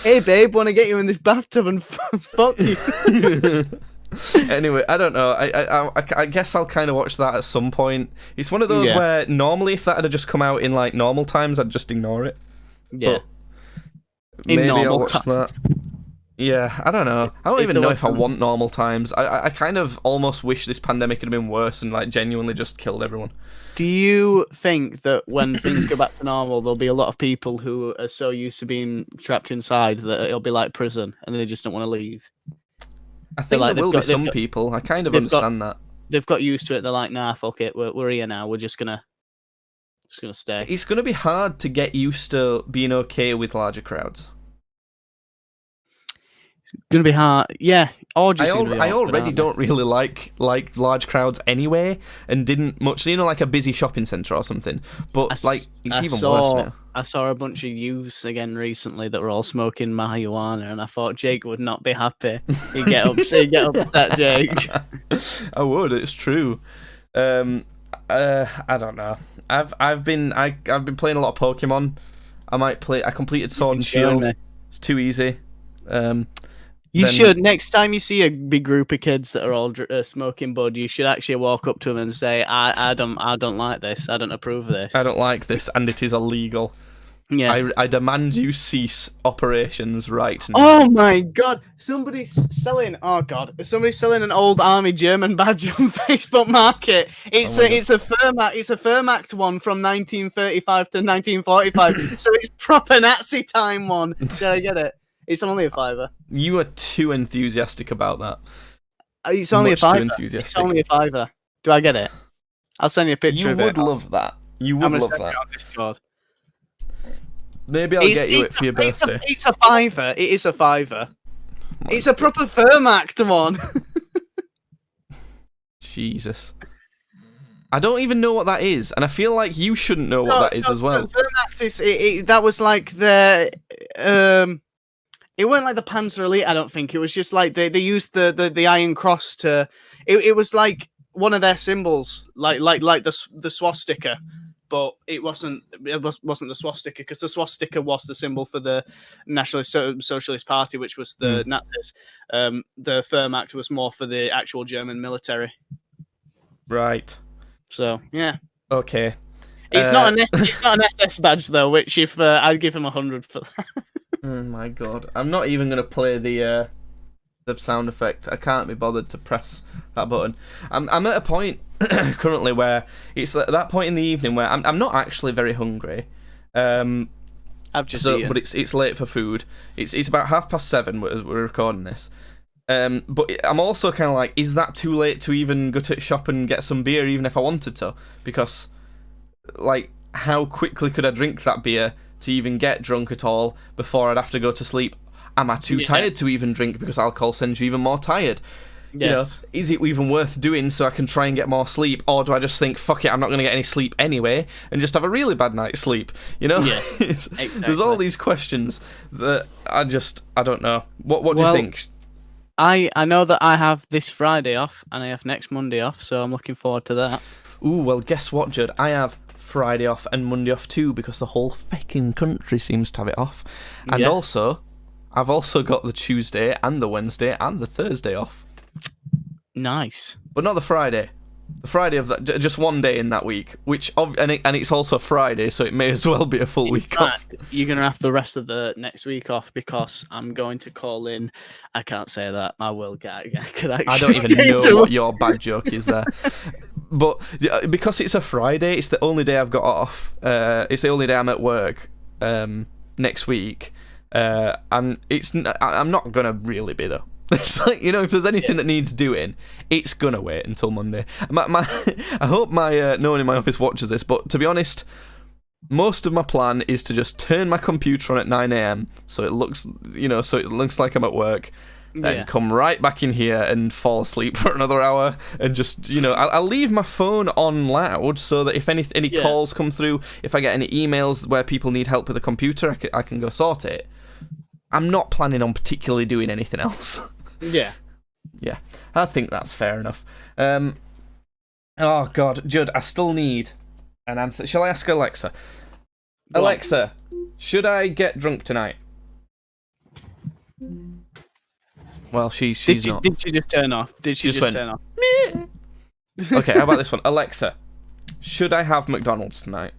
Hey babe, want to get you in this bathtub and fuck you? Anyway, I don't know. I guess I'll kind of watch that at some point. It's one of those where normally if that had just come out in like normal times, I'd just ignore it. Yeah. But maybe I'll watch that. Yeah, I don't know. I don't even know if I want normal times. I kind of almost wish this pandemic had been worse and like genuinely just killed everyone. Do you think that when things go back to normal, there'll be a lot of people who are so used to being trapped inside that it'll be like prison and they just don't want to leave? I think there will be some people. I kind of understand that. They've got used to it. They're like, nah, fuck it. We're here now. We're just gonna stay. It's gonna be hard to get used to being okay with larger crowds. Gonna be hard, yeah. I already don't really like large crowds anyway, and didn't much. You know, like a busy shopping centre or something. But it's even worse now. I saw a bunch of youths again recently that were all smoking marijuana, and I thought Jake would not be happy. He'd get upset, Jake. I would. It's true. I don't know. I've been playing a lot of Pokemon. I completed Sword and Shield. It's too easy. You should, next time you see a big group of kids that are all smoking bud, you should actually walk up to them and say, I don't like this. I don't approve of this. I don't like this, and it is illegal. Yeah. I demand you cease operations right now. Oh my god. Somebody's selling an old army German badge on Facebook Market. It's a Wehrmacht one from 1935 to 1945. So it's proper Nazi time one. Did I get it? It's only a $5. You are too enthusiastic about that. It's only a $5. It's only a $5. Do I get it? I'll send you a picture of it. You would love that. You would love that. On Discord. Maybe I'll get you it for your birthday. It's a $5. It is a $5. It's a proper Wehrmacht one. Jesus. I don't even know what that is, and I feel like you shouldn't know what that is as well. Wehrmacht is that was like the It weren't like the Panzer Elite, I don't think. It was just like they used the Iron Cross to. It was like one of their symbols, like the swastika, but it wasn't the swastika, because the swastika was the symbol for the Nationalist Socialist Party, which was the Nazis. The Wehrmacht was more for the actual German military. Right. So yeah. Okay. It's not an SS badge though, which if I'd give him 100 for that. Oh my god! I'm not even gonna play the sound effect. I can't be bothered to press that button. I'm at a point currently where it's at that point in the evening where I'm not actually very hungry. I've just eaten. But it's late for food. It's about 7:30 we're recording this. But I'm also kind of like, is that too late to even go to the shop and get some beer, even if I wanted to? Because, like, how quickly could I drink that beer to even get drunk at all before I'd have to go to sleep? Am I too tired to even drink because alcohol sends you even more tired? You know, is it even worth doing so I can try and get more sleep, or do I just think, fuck it, I'm not going to get any sleep anyway, and just have a really bad night's sleep? You know, exactly. There's all these questions that I don't know. What do you think? I know that I have this Friday off, and I have next Monday off, so I'm looking forward to that. Ooh, well, guess what, Judd? I have Friday off and Monday off too, because the whole fucking country seems to have it off, and also, I've also got the Tuesday and the Wednesday and the Thursday off. Nice, but not the Friday. The Friday of that, just one day in that week, and it's also Friday, so it may as well be a full week off. You're gonna have the rest of the next week off because I'm going to call in. I can't say that. I will get. I don't even know what your bad joke is there. But because it's a Friday, it's the only day I've got off. It's the only day I'm at work next week, and I'm not gonna really be though. It's like, you know, if there's anything that needs doing, it's gonna wait until Monday. I hope my no one in my office watches this, but to be honest, most of my plan is to just turn my computer on at 9 a.m. so it looks like I'm at work, then come right back in here and fall asleep for another hour, and just, you know, I'll leave my phone on loud so that if any calls come through, if I get any emails where people need help with the computer, I can go sort it. I'm not planning on particularly doing anything else. Yeah, I think that's fair enough. Oh God, Judd, I still need an answer. Shall I ask Alexa? Alexa, should I get drunk tonight? Well, she's not. Did she just turn off? Did she just turn off? Okay, how about this one? Alexa, should I have McDonald's tonight?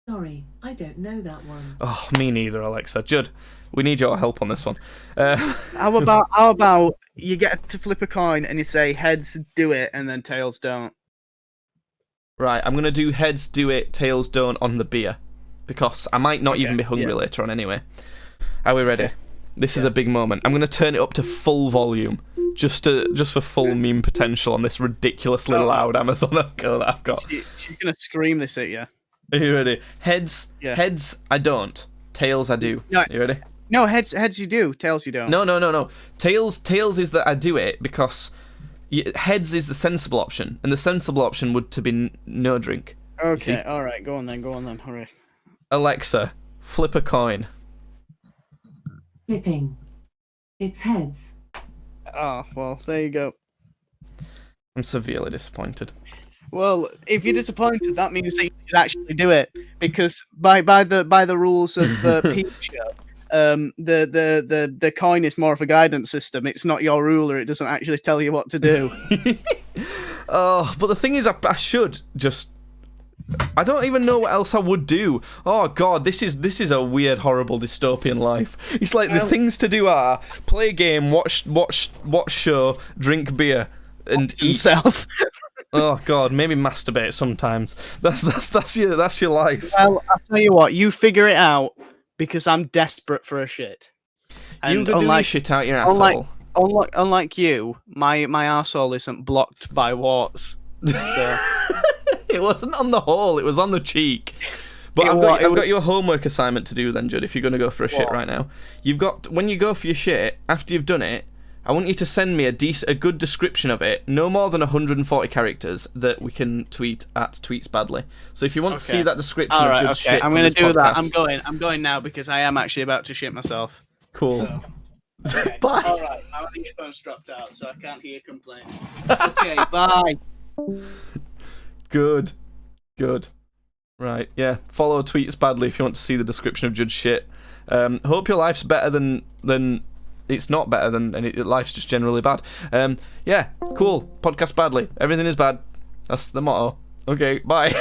Sorry, I don't know that one. Oh, me neither, Alexa. Judd, we need your help on this one. How about you get to flip a coin and you say heads do it and then tails don't? Right, I'm going to do heads do it, tails don't on the beer. Because I might not even be hungry later on anyway. Are we ready? This is a big moment. I'm going to turn it up to full volume. Just for full meme potential on this ridiculously loud Amazon Echo that I've got. She's going to scream this at you. Are you ready? Heads, I don't. Tails, I do. No, you ready? No, heads you do. Tails you don't. No. Tails is that I do it because heads is the sensible option, and the sensible option would to be no drink. Okay, all right. Go on then. Hurry. Alexa, flip a coin. Flipping. It's heads. Oh, well, there you go. I'm severely disappointed. Well, if you're disappointed, that means that you should actually do it, because by the rules of the Peep Show, the coin is more of a guidance system. It's not your ruler. It doesn't actually tell you what to do. Oh, but the thing is, I should just. I don't even know what else I would do. Oh God, this is a weird, horrible dystopian life. It's like the things to do are play a game, watch show, drink beer, and eat. Himself. Oh God, maybe masturbate sometimes. That's your life. Well, I'll tell you what, you figure it out, because I'm desperate for a shit. And you go do your shit out your asshole. Unlike you, my arsehole isn't blocked by warts. So. It wasn't on the hole, it was on the cheek. But I've got you a homework assignment to do then, Judd, if you're going to go for a shit right now. When you go for your shit, after you've done it, I want you to send me a good description of it, no more than 140 characters, that we can tweet at tweetsbadly. So if you want to see that description of Judd's shit, I'm going to do that. I'm going now, because I am actually about to shit myself. Cool. So, okay. Bye. All right, my earphone's dropped out, so I can't hear complaints. Okay, bye. Good. Right, yeah. Follow Tweets Badly if you want to see the description of Judd's shit. Hope your life's better than it's not better than life's just generally bad. Yeah, cool. Podcast Badly. Everything is bad. That's the motto. Okay, bye.